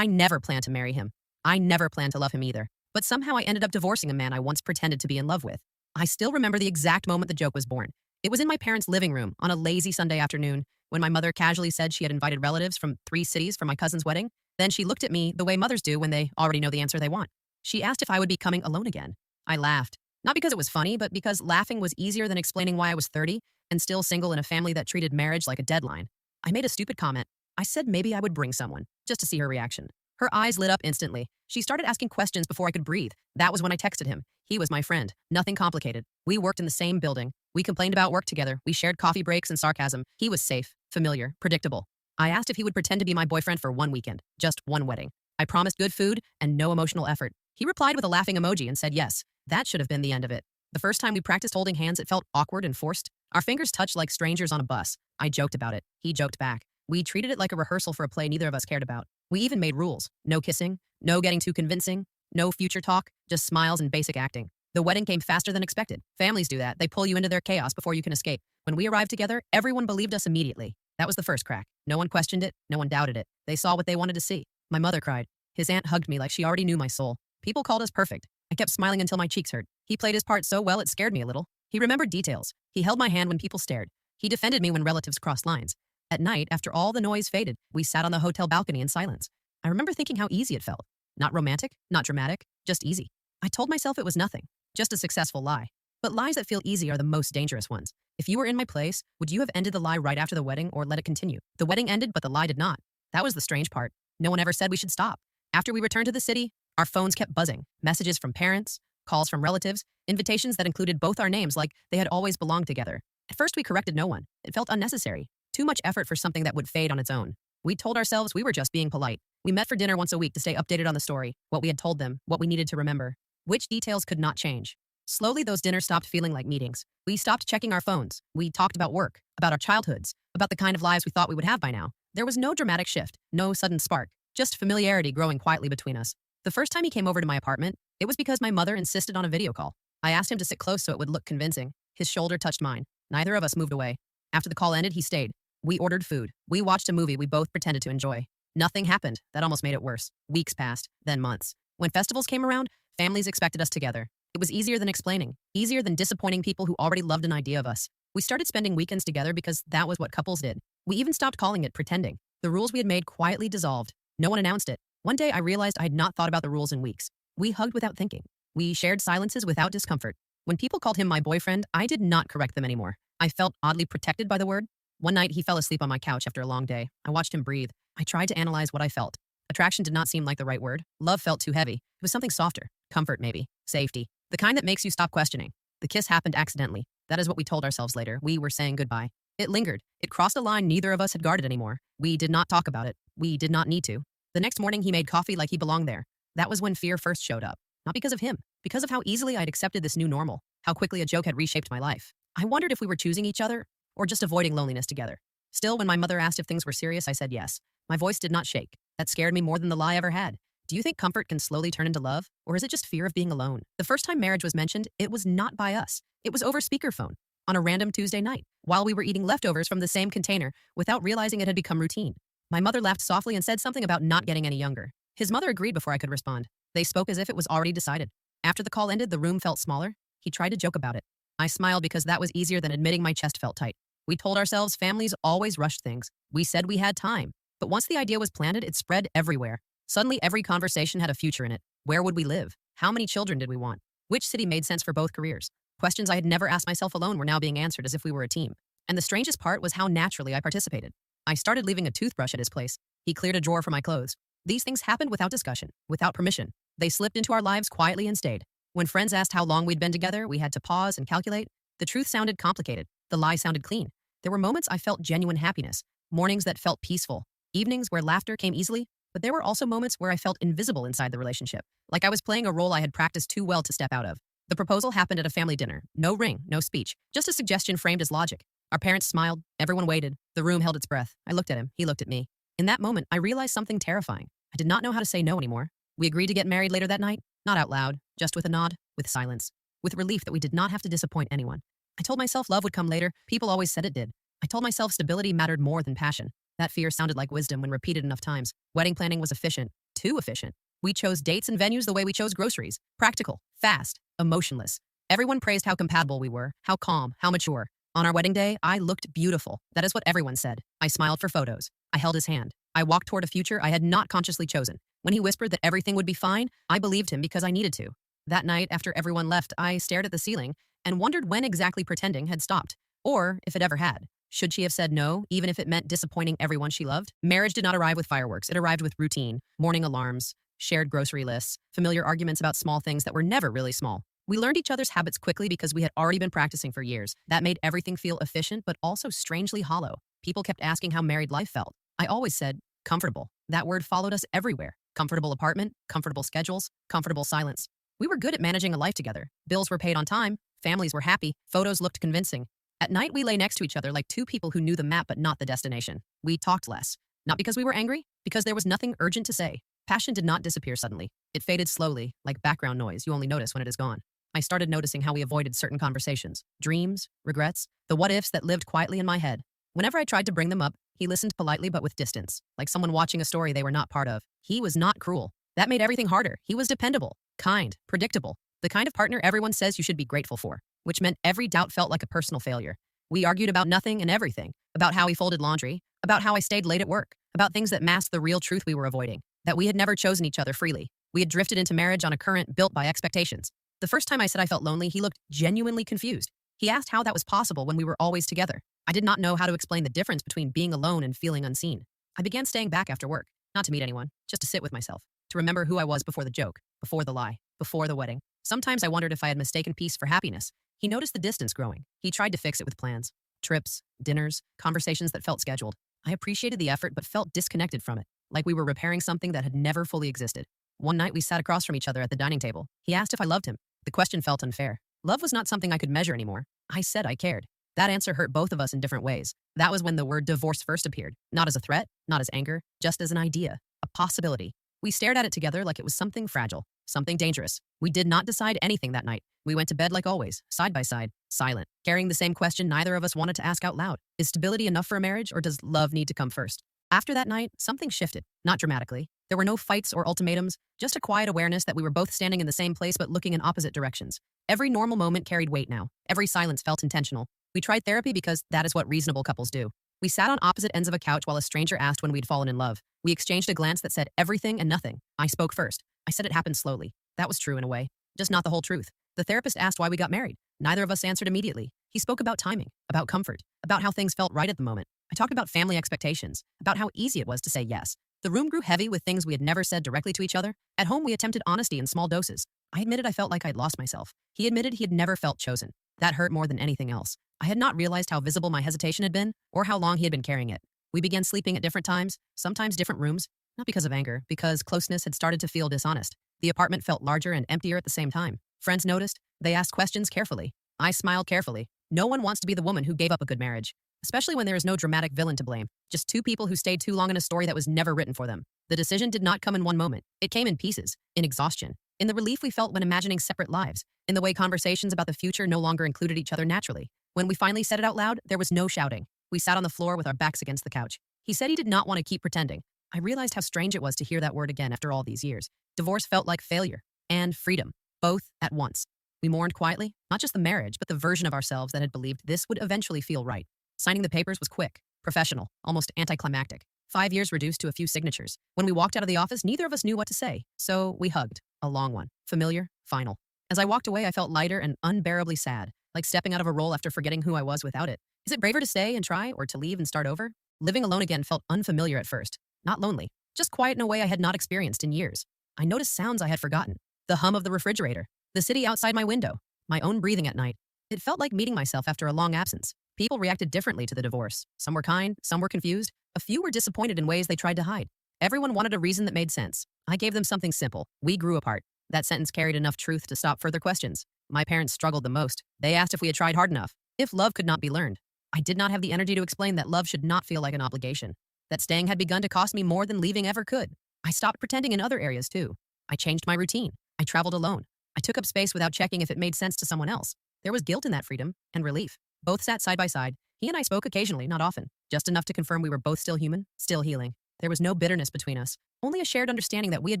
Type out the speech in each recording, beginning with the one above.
I never planned to marry him. I never planned to love him either. But somehow I ended up divorcing a man I once pretended to be in love with. I still remember the exact moment the joke was born. It was in my parents' living room on a lazy Sunday afternoon when my mother casually said she had invited relatives from 3 cities for my cousin's wedding. Then she looked at me the way mothers do when they already know the answer they want. She asked if I would be coming alone again. I laughed. Not because it was funny, but because laughing was easier than explaining why I was 30 and still single in a family that treated marriage like a deadline. I made a stupid comment. I said maybe I would bring someone, just to see her reaction. Her eyes lit up instantly. She started asking questions before I could breathe. That was when I texted him. He was my friend. Nothing complicated. We worked in the same building. We complained about work together. We shared coffee breaks and sarcasm. He was safe, familiar, predictable. I asked if he would pretend to be my boyfriend for one weekend, just one wedding. I promised good food and no emotional effort. He replied with a laughing emoji and said yes. That should have been the end of it. The first time we practiced holding hands, it felt awkward and forced. Our fingers touched like strangers on a bus. I joked about it. He joked back. We treated it like a rehearsal for a play neither of us cared about. We even made rules. No kissing, no getting too convincing, no future talk, just smiles and basic acting. The wedding came faster than expected. Families do that. They pull you into their chaos before you can escape. When we arrived together, everyone believed us immediately. That was the first crack. No one questioned it. No one doubted it. They saw what they wanted to see. My mother cried. His aunt hugged me like she already knew my soul. People called us perfect. I kept smiling until my cheeks hurt. He played his part so well it scared me a little. He remembered details. He held my hand when people stared. He defended me when relatives crossed lines. At night, after all the noise faded, we sat on the hotel balcony in silence. I remember thinking how easy it felt. Not romantic, not dramatic, just easy. I told myself it was nothing, just a successful lie. But lies that feel easy are the most dangerous ones. If you were in my place, would you have ended the lie right after the wedding or let it continue? The wedding ended, but the lie did not. That was the strange part. No one ever said we should stop. After we returned to the city, our phones kept buzzing. Messages from parents, calls from relatives, invitations that included both our names like they had always belonged together. At first, we corrected no one. It felt unnecessary. Too much effort for something that would fade on its own. We told ourselves we were just being polite. We met for dinner once a week to stay updated on the story, what we had told them, what we needed to remember. Which details could not change. Slowly, those dinners stopped feeling like meetings. We stopped checking our phones. We talked about work, about our childhoods, about the kind of lives we thought we would have by now. There was no dramatic shift, no sudden spark, just familiarity growing quietly between us. The first time he came over to my apartment, it was because my mother insisted on a video call. I asked him to sit close so it would look convincing. His shoulder touched mine. Neither of us moved away. After the call ended, he stayed. We ordered food. We watched a movie we both pretended to enjoy. Nothing happened. That almost made it worse. Weeks passed, then months. When festivals came around, families expected us together. It was easier than explaining, easier than disappointing people who already loved an idea of us. We started spending weekends together because that was what couples did. We even stopped calling it pretending. The rules we had made quietly dissolved. No one announced it. One day I realized I had not thought about the rules in weeks. We hugged without thinking. We shared silences without discomfort. When people called him my boyfriend, I did not correct them anymore. I felt oddly protected by the word. One night, he fell asleep on my couch after a long day. I watched him breathe. I tried to analyze what I felt. Attraction did not seem like the right word. Love felt too heavy. It was something softer. Comfort, maybe. Safety. The kind that makes you stop questioning. The kiss happened accidentally. That is what we told ourselves later. We were saying goodbye. It lingered. It crossed a line neither of us had guarded anymore. We did not talk about it. We did not need to. The next morning, he made coffee like he belonged there. That was when fear first showed up. Not because of him. Because of how easily I'd accepted this new normal. How quickly a joke had reshaped my life. I wondered if we were choosing each other or just avoiding loneliness together. Still, when my mother asked if things were serious, I said yes. My voice did not shake. That scared me more than the lie ever had. Do you think comfort can slowly turn into love? Or is it just fear of being alone? The first time marriage was mentioned, it was not by us. It was over speakerphone, on a random Tuesday night, while we were eating leftovers from the same container, without realizing it had become routine. My mother laughed softly and said something about not getting any younger. His mother agreed before I could respond. They spoke as if it was already decided. After the call ended, the room felt smaller. He tried to joke about it. I smiled because that was easier than admitting my chest felt tight. We told ourselves families always rushed things. We said we had time. But once the idea was planted, it spread everywhere. Suddenly, every conversation had a future in it. Where would we live? How many children did we want? Which city made sense for both careers? Questions I had never asked myself alone were now being answered as if we were a team. And the strangest part was how naturally I participated. I started leaving a toothbrush at his place. He cleared a drawer for my clothes. These things happened without discussion, without permission. They slipped into our lives quietly and stayed. When friends asked how long we'd been together, we had to pause and calculate. The truth sounded complicated. The lie sounded clean. There were moments I felt genuine happiness, mornings that felt peaceful, evenings where laughter came easily, but there were also moments where I felt invisible inside the relationship, like I was playing a role I had practiced too well to step out of. The proposal happened at a family dinner. No ring, no speech, just a suggestion framed as logic. Our parents smiled. Everyone waited. The room held its breath. I looked at him. He looked at me. In that moment, I realized something terrifying. I did not know how to say no anymore. We agreed to get married later that night, not out loud, just with a nod, with silence, with relief that we did not have to disappoint anyone. I told myself love would come later. People always said it did. I told myself stability mattered more than passion. That fear sounded like wisdom when repeated enough times. Wedding planning was efficient, too efficient. We chose dates and venues the way we chose groceries. Practical, fast, emotionless. Everyone praised how compatible we were, how calm, how mature. On our wedding day, I looked beautiful. That is what everyone said. I smiled for photos. I held his hand. I walked toward a future I had not consciously chosen. When he whispered that everything would be fine, I believed him because I needed to. That night, after everyone left, I stared at the ceiling and wondered when exactly pretending had stopped, or if it ever had. Should she have said no, even if it meant disappointing everyone she loved? Marriage did not arrive with fireworks. It arrived with routine, morning alarms, shared grocery lists, familiar arguments about small things that were never really small. We learned each other's habits quickly because we had already been practicing for years. That made everything feel efficient, but also strangely hollow. People kept asking how married life felt. I always said, comfortable. That word followed us everywhere. Comfortable apartment, comfortable schedules, comfortable silence. We were good at managing a life together. Bills were paid on time, families were happy, photos looked convincing. At night, we lay next to each other like two people who knew the map but not the destination. We talked less. Not because we were angry, because there was nothing urgent to say. Passion did not disappear suddenly. It faded slowly, like background noise you only notice when it is gone. I started noticing how we avoided certain conversations, dreams, regrets, the what-ifs that lived quietly in my head. Whenever I tried to bring them up, he listened politely but with distance, like someone watching a story they were not part of. He was not cruel. That made everything harder. He was dependable, kind, predictable, the kind of partner everyone says you should be grateful for, which meant every doubt felt like a personal failure. We argued about nothing and everything, about how he folded laundry, about how I stayed late at work, about things that masked the real truth we were avoiding, that we had never chosen each other freely. We had drifted into marriage on a current built by expectations. The first time I said I felt lonely, he looked genuinely confused. He asked how that was possible when we were always together. I did not know how to explain the difference between being alone and feeling unseen. I began staying back after work, not to meet anyone, just to sit with myself, to remember who I was before the joke, before the lie, before the wedding. Sometimes I wondered if I had mistaken peace for happiness. He noticed the distance growing. He tried to fix it with plans, trips, dinners, conversations that felt scheduled. I appreciated the effort but felt disconnected from it, like we were repairing something that had never fully existed. One night we sat across from each other at the dining table. He asked if I loved him. The question felt unfair. Love was not something I could measure anymore. I said I cared. That answer hurt both of us in different ways. That was when the word divorce first appeared, not as a threat, not as anger, just as an idea, a possibility. We stared at it together like it was something fragile, something dangerous. We did not decide anything that night. We went to bed like always, side by side, silent, carrying the same question neither of us wanted to ask out loud. Is stability enough for a marriage, or does love need to come first? After that night, something shifted, not dramatically. There were no fights or ultimatums, just a quiet awareness that we were both standing in the same place but looking in opposite directions. Every normal moment carried weight now. Every silence felt intentional. We tried therapy because that is what reasonable couples do. We sat on opposite ends of a couch while a stranger asked when we'd fallen in love. We exchanged a glance that said everything and nothing. I spoke first. I said it happened slowly. That was true in a way, just not the whole truth. The therapist asked why we got married. Neither of us answered immediately. He spoke about timing, about comfort, about how things felt right at the moment. I talked about family expectations, about how easy it was to say yes. The room grew heavy with things we had never said directly to each other. At home, we attempted honesty in small doses. I admitted I felt like I'd lost myself. He admitted he had never felt chosen. That hurt more than anything else. I had not realized how visible my hesitation had been, or how long he had been carrying it. We began sleeping at different times, sometimes different rooms, not because of anger, because closeness had started to feel dishonest. The apartment felt larger and emptier at the same time. Friends noticed. They asked questions carefully. I smiled carefully. No one wants to be the woman who gave up a good marriage, especially when there is no dramatic villain to blame, just two people who stayed too long in a story that was never written for them. The decision did not come in one moment. It came in pieces, in exhaustion, in the relief we felt when imagining separate lives, in the way conversations about the future no longer included each other naturally. When we finally said it out loud, there was no shouting. We sat on the floor with our backs against the couch. He said he did not want to keep pretending. I realized how strange it was to hear that word again after all these years. Divorce felt like failure and freedom, both at once. We mourned quietly, not just the marriage, but the version of ourselves that had believed this would eventually feel right. Signing the papers was quick, professional, almost anticlimactic. 5 years reduced to a few signatures. When we walked out of the office, neither of us knew what to say, so we hugged. A long one. Familiar, final. As I walked away, I felt lighter and unbearably sad, like stepping out of a role after forgetting who I was without it. Is it braver to stay and try, or to leave and start over? Living alone again felt unfamiliar at first. Not lonely, just quiet in a way I had not experienced in years. I noticed sounds I had forgotten. The hum of the refrigerator, the city outside my window, my own breathing at night. It felt like meeting myself after a long absence. People reacted differently to the divorce. Some were kind, some were confused. A few were disappointed in ways they tried to hide. Everyone wanted a reason that made sense. I gave them something simple. We grew apart. That sentence carried enough truth to stop further questions. My parents struggled the most. They asked if we had tried hard enough, if love could not be learned. I did not have the energy to explain that love should not feel like an obligation, that staying had begun to cost me more than leaving ever could. I stopped pretending in other areas too. I changed my routine. I traveled alone. I took up space without checking if it made sense to someone else. There was guilt in that freedom, and relief. Both sat side by side. He and I spoke occasionally, not often, just enough to confirm we were both still human, still healing. There was no bitterness between us, only a shared understanding that we had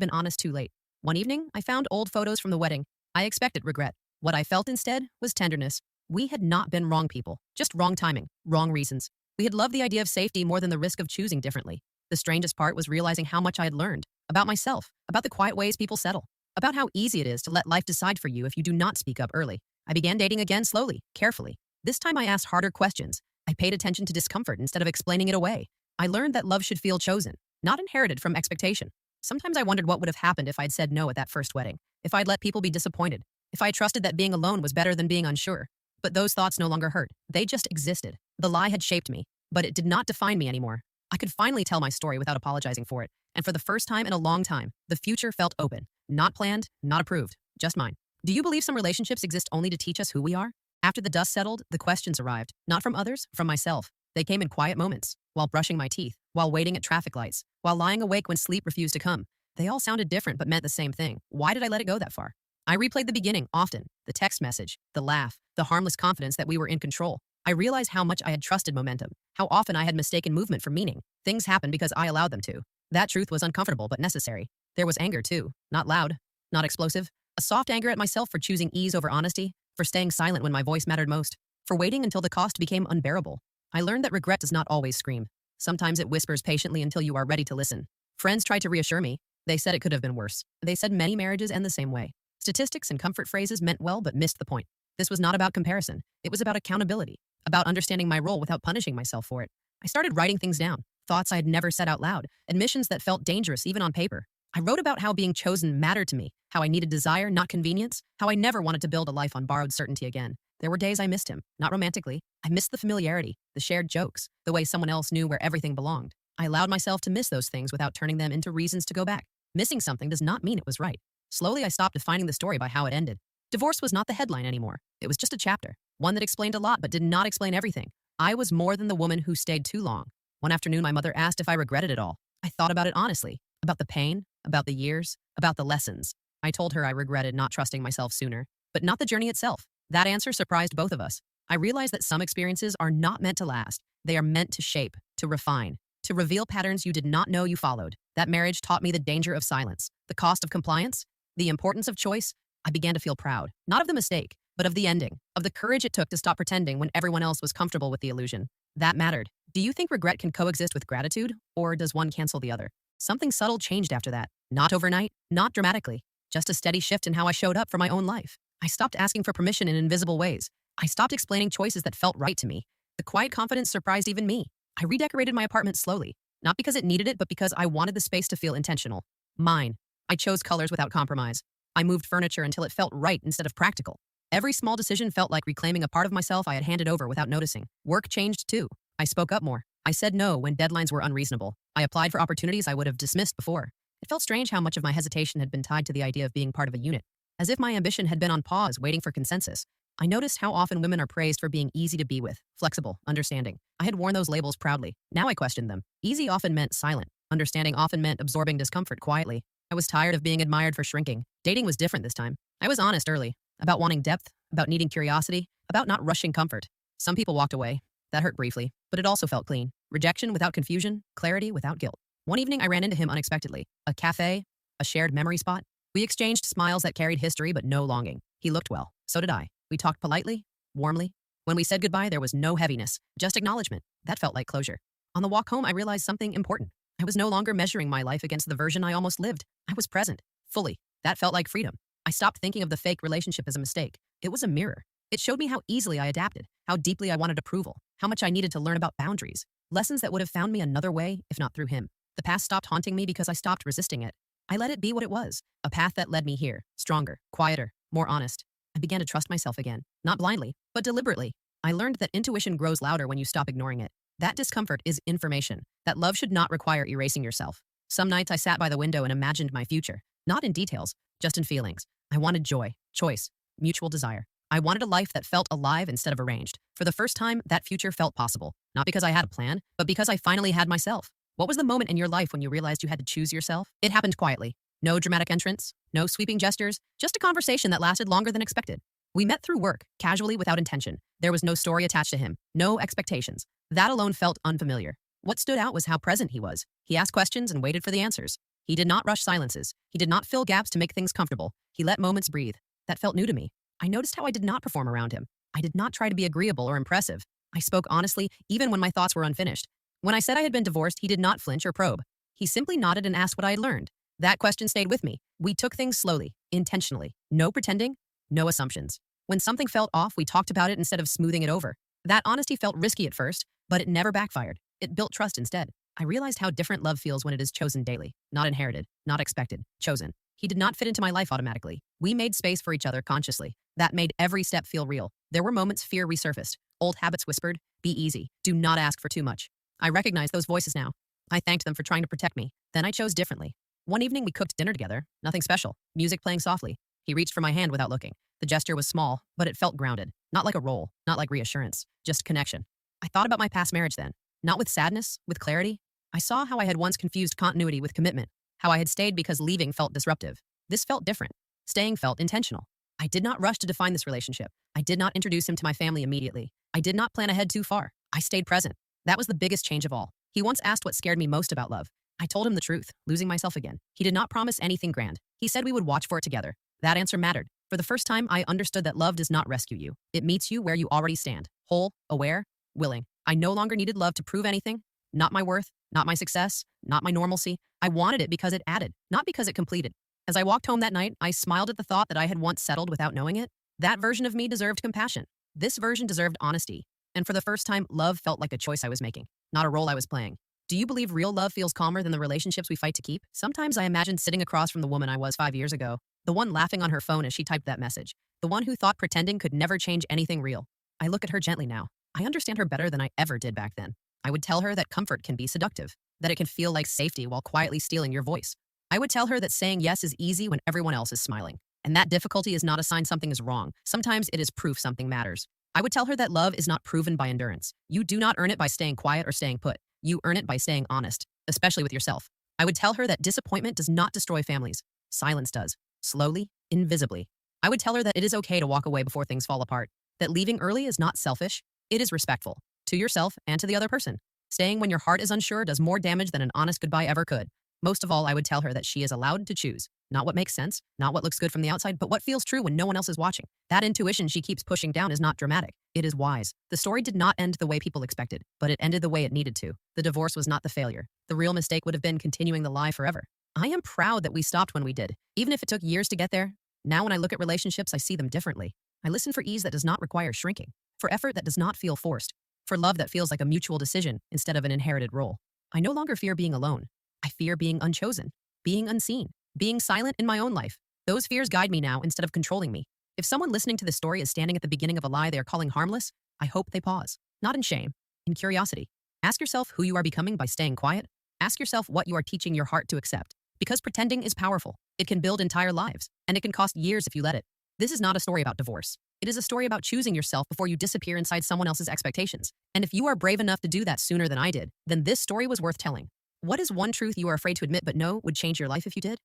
been honest too late. One evening, I found old photos from the wedding. I expected regret. What I felt instead was tenderness. We had not been wrong people, just wrong timing, wrong reasons. We had loved the idea of safety more than the risk of choosing differently. The strangest part was realizing how much I had learned about myself, about the quiet ways people settle, about how easy it is to let life decide for you if you do not speak up early. I began dating again slowly, carefully. This time I asked harder questions. I paid attention to discomfort instead of explaining it away. I learned that love should feel chosen, not inherited from expectation. Sometimes I wondered what would have happened if I'd said no at that first wedding, if I'd let people be disappointed, if I trusted that being alone was better than being unsure. But those thoughts no longer hurt. They just existed. The lie had shaped me, but it did not define me anymore. I could finally tell my story without apologizing for it, and for the first time in a long time, the future felt open. Not planned, not approved, just mine. Do you believe some relationships exist only to teach us who we are? After the dust settled, the questions arrived, not from others, from myself. They came in quiet moments, while brushing my teeth, while waiting at traffic lights, while lying awake when sleep refused to come. They all sounded different but meant the same thing. Why did I let it go that far? I replayed the beginning often, the text message, the laugh, the harmless confidence that we were in control. I realized how much I had trusted momentum, how often I had mistaken movement for meaning. Things happened because I allowed them to. That truth was uncomfortable but necessary. There was anger too, not loud, not explosive. A soft anger at myself for choosing ease over honesty, for staying silent when my voice mattered most, for waiting until the cost became unbearable. I learned that regret does not always scream. Sometimes it whispers patiently until you are ready to listen. Friends tried to reassure me. They said it could have been worse. They said many marriages end the same way. Statistics and comfort phrases meant well but missed the point. This was not about comparison. It was about accountability, about understanding my role without punishing myself for it. I started writing things down, thoughts I had never said out loud, admissions that felt dangerous even on paper. I wrote about how being chosen mattered to me, how I needed desire, not convenience, how I never wanted to build a life on borrowed certainty again. There were days I missed him, not romantically. I missed the familiarity, the shared jokes, the way someone else knew where everything belonged. I allowed myself to miss those things without turning them into reasons to go back. Missing something does not mean it was right. Slowly, I stopped defining the story by how it ended. Divorce was not the headline anymore. It was just a chapter, one that explained a lot but did not explain everything. I was more than the woman who stayed too long. One afternoon, my mother asked if I regretted it all. I thought about it honestly, about the pain, about the years, about the lessons. I told her I regretted not trusting myself sooner, but not the journey itself. That answer surprised both of us. I realized that some experiences are not meant to last. They are meant to shape, to refine, to reveal patterns you did not know you followed. That marriage taught me the danger of silence, the cost of compliance, the importance of choice. I began to feel proud, not of the mistake, but of the ending, of the courage it took to stop pretending when everyone else was comfortable with the illusion. That mattered. Do you think regret can coexist with gratitude, or does one cancel the other? Something subtle changed after that. Not overnight, not dramatically, just a steady shift in how I showed up for my own life. I stopped asking for permission in invisible ways. I stopped explaining choices that felt right to me. The quiet confidence surprised even me. I redecorated my apartment slowly, not because it needed it, but because I wanted the space to feel intentional. Mine. I chose colors without compromise. I moved furniture until it felt right instead of practical. Every small decision felt like reclaiming a part of myself I had handed over without noticing. Work changed too. I spoke up more. I said no when deadlines were unreasonable. I applied for opportunities I would have dismissed before. It felt strange how much of my hesitation had been tied to the idea of being part of a unit, as if my ambition had been on pause, waiting for consensus. I noticed how often women are praised for being easy to be with, flexible, understanding. I had worn those labels proudly. Now I questioned them. Easy often meant silent. Understanding often meant absorbing discomfort quietly. I was tired of being admired for shrinking. Dating was different this time. I was honest early, about wanting depth, about needing curiosity, about not rushing comfort. Some people walked away. That hurt briefly, but it also felt clean. Rejection without confusion, clarity without guilt. One evening I ran into him unexpectedly. A cafe, a shared memory spot. We exchanged smiles that carried history but no longing. He looked well. So did I. We talked politely, warmly. When we said goodbye, there was no heaviness, just acknowledgement. That felt like closure. On the walk home, I realized something important. I was no longer measuring my life against the version I almost lived. I was present, fully. That felt like freedom. I stopped thinking of the fake relationship as a mistake. It was a mirror. It showed me how easily I adapted, how deeply I wanted approval, how much I needed to learn about boundaries. Lessons that would have found me another way, if not through him. The past stopped haunting me because I stopped resisting it. I let it be what it was, a path that led me here, stronger, quieter, more honest. I began to trust myself again, not blindly, but deliberately. I learned that intuition grows louder when you stop ignoring it. That discomfort is information, that love should not require erasing yourself. Some nights I sat by the window and imagined my future, not in details, just in feelings. I wanted joy, choice, mutual desire. I wanted a life that felt alive instead of arranged. For the first time, that future felt possible, not because I had a plan, but because I finally had myself. What was the moment in your life when you realized you had to choose yourself? It happened quietly. No dramatic entrance, no sweeping gestures, just a conversation that lasted longer than expected. We met through work, casually without intention. There was no story attached to him, no expectations. That alone felt unfamiliar. What stood out was how present he was. He asked questions and waited for the answers. He did not rush silences. He did not fill gaps to make things comfortable. He let moments breathe. That felt new to me. I noticed how I did not perform around him. I did not try to be agreeable or impressive. I spoke honestly, even when my thoughts were unfinished. When I said I had been divorced, he did not flinch or probe. He simply nodded and asked what I had learned. That question stayed with me. We took things slowly, intentionally. No pretending, no assumptions. When something felt off, we talked about it instead of smoothing it over. That honesty felt risky at first, but it never backfired. It built trust instead. I realized how different love feels when it is chosen daily, not inherited, not expected, chosen. He did not fit into my life automatically. We made space for each other consciously. That made every step feel real. There were moments fear resurfaced. Old habits whispered, be easy. Do not ask for too much. I recognize those voices now. I thanked them for trying to protect me. Then I chose differently. One evening we cooked dinner together. Nothing special. Music playing softly. He reached for my hand without looking. The gesture was small, but it felt grounded. Not like a role, not like reassurance, just connection. I thought about my past marriage then. Not with sadness, with clarity. I saw how I had once confused continuity with commitment, how I had stayed because leaving felt disruptive. This felt different. Staying felt intentional. I did not rush to define this relationship. I did not introduce him to my family immediately. I did not plan ahead too far. I stayed present. That was the biggest change of all. He once asked what scared me most about love. I told him the truth, losing myself again. He did not promise anything grand. He said we would watch for it together. That answer mattered. For the first time, I understood that love does not rescue you. It meets you where you already stand, whole, aware, willing. I no longer needed love to prove anything. Not my worth, not my success, not my normalcy. I wanted it because it added, not because it completed. As I walked home that night, I smiled at the thought that I had once settled without knowing it. That version of me deserved compassion. This version deserved honesty. And for the first time, love felt like a choice I was making, not a role I was playing. Do you believe real love feels calmer than the relationships we fight to keep? Sometimes I imagine sitting across from the woman I was 5 years ago, the one laughing on her phone as she typed that message, the one who thought pretending could never change anything real. I look at her gently now. I understand her better than I ever did back then. I would tell her that comfort can be seductive, that it can feel like safety while quietly stealing your voice. I would tell her that saying yes is easy when everyone else is smiling, and that difficulty is not a sign something is wrong. Sometimes it is proof something matters. I would tell her that love is not proven by endurance. You do not earn it by staying quiet or staying put. You earn it by staying honest, especially with yourself. I would tell her that disappointment does not destroy families. Silence does. Slowly, invisibly. I would tell her that it is okay to walk away before things fall apart, that leaving early is not selfish. It is respectful, to yourself and to the other person. Staying when your heart is unsure does more damage than an honest goodbye ever could. Most of all, I would tell her that she is allowed to choose. Not what makes sense, not what looks good from the outside, but what feels true when no one else is watching. That intuition she keeps pushing down is not dramatic. It is wise. The story did not end the way people expected, but it ended the way it needed to. The divorce was not the failure. The real mistake would have been continuing the lie forever. I am proud that we stopped when we did, even if it took years to get there. Now when I look at relationships, I see them differently. I listen for ease that does not require shrinking, for effort that does not feel forced, for love that feels like a mutual decision instead of an inherited role. I no longer fear being alone. I fear being unchosen, being unseen, being silent in my own life. Those fears guide me now instead of controlling me. If someone listening to this story is standing at the beginning of a lie they are calling harmless, I hope they pause. Not in shame, in curiosity. Ask yourself who you are becoming by staying quiet. Ask yourself what you are teaching your heart to accept. Because pretending is powerful. It can build entire lives, and it can cost years if you let it. This is not a story about divorce. It is a story about choosing yourself before you disappear inside someone else's expectations. And if you are brave enough to do that sooner than I did, then this story was worth telling. What is one truth you are afraid to admit but know would change your life if you did?